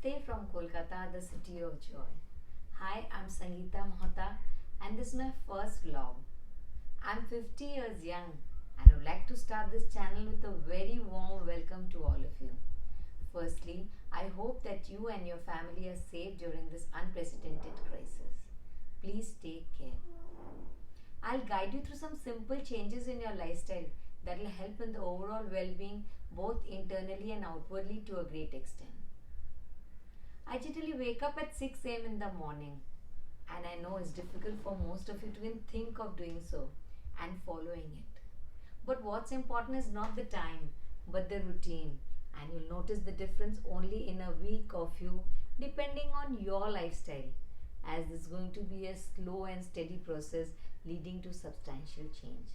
Namaste from Kolkata, the city of joy. Hi, I'm Sangeeta Mohta and this is my first vlog. I'm 50 years young and I would like to start this channel with a very warm welcome to all of you. Firstly, I hope that you and your family are safe during this unprecedented crisis. Please take care. I'll guide you through some simple changes in your lifestyle that will help in the overall well-being both internally and outwardly to a great extent. I generally wake up at 6 a.m. in the morning, and I know it's difficult for most of you to even think of doing so and following it. But what's important is not the time, but the routine, and you'll notice the difference only in a week or few, depending on your lifestyle, as this is going to be a slow and steady process leading to substantial change.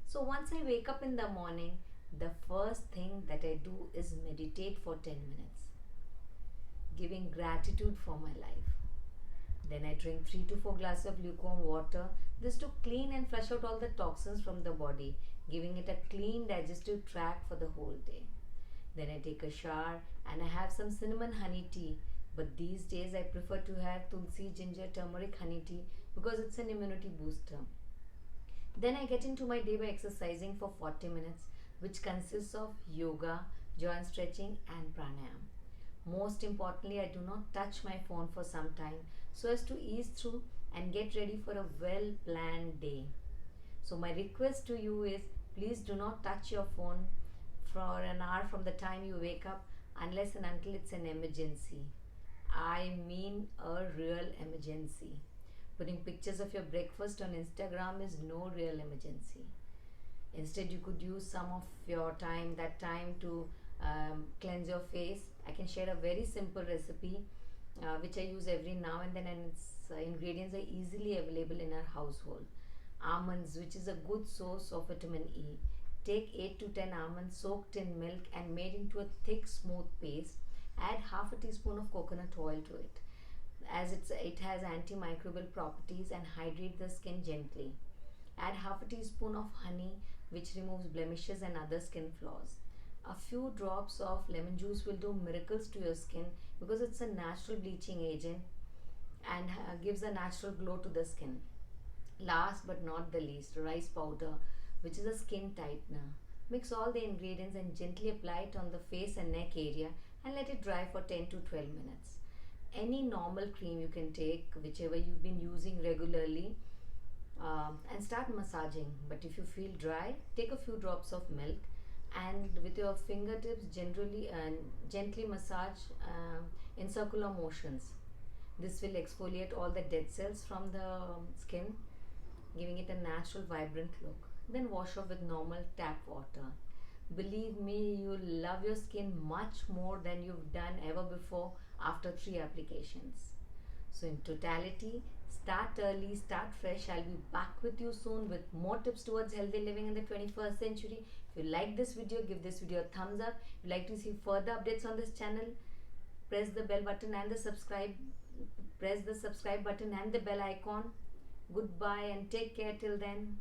So once I wake up in the morning, the first thing that I do is meditate for 10 minutes, giving gratitude for my life. Then I drink 3 to 4 glasses of lukewarm water, this to clean and flush out all the toxins from the body, giving it a clean digestive tract for the whole day. Then I take a shower and I have some cinnamon honey tea, but these days I prefer to have tulsi, ginger, turmeric honey tea because it's an immunity booster. Then I get into my day by exercising for 40 minutes, which consists of yoga, joint stretching and pranayama. Most importantly, I do not touch my phone for some time so as to ease through and get ready for a well-planned day. So my request to you is, please do not touch your phone for an hour from the time you wake up unless and until it's an emergency. I mean a real emergency. Putting pictures of your breakfast on Instagram is no real emergency. Instead, you could use some of your time, to cleanse your face. I can share a very simple recipe which I use every now and then, and its ingredients are easily available in our household. Almonds, which is a good source of vitamin E. Take 8 to 10 almonds soaked in milk and made into a thick smooth paste. Add half a teaspoon of coconut oil to it, as it has antimicrobial properties and hydrate the skin gently. Add half a teaspoon of honey, which removes blemishes and other skin flaws. A few drops of lemon juice will do miracles to your skin because it's a natural bleaching agent and gives a natural glow to the skin. Last but not the least, rice powder, which is a skin tightener. Mix all the ingredients and gently apply it on the face and neck area and let it dry for 10 to 12 minutes. Any normal cream you can take, whichever you've been using regularly, and start massaging. But if you feel dry, take a few drops of milk and with your fingertips gently massage in circular motions. This will exfoliate all the dead cells from the skin, giving it a natural vibrant look. Then wash off with normal tap water. Believe me, you'll love your skin much more than you've done ever before after 3 applications. So in totality, start early, start fresh. I'll be back with you soon with more tips towards healthy living in the 21st century. If you like this video, give this video a thumbs up. If you'd like to see further updates on this channel, press the bell button and the subscribe button and the bell icon. Goodbye and take care till then.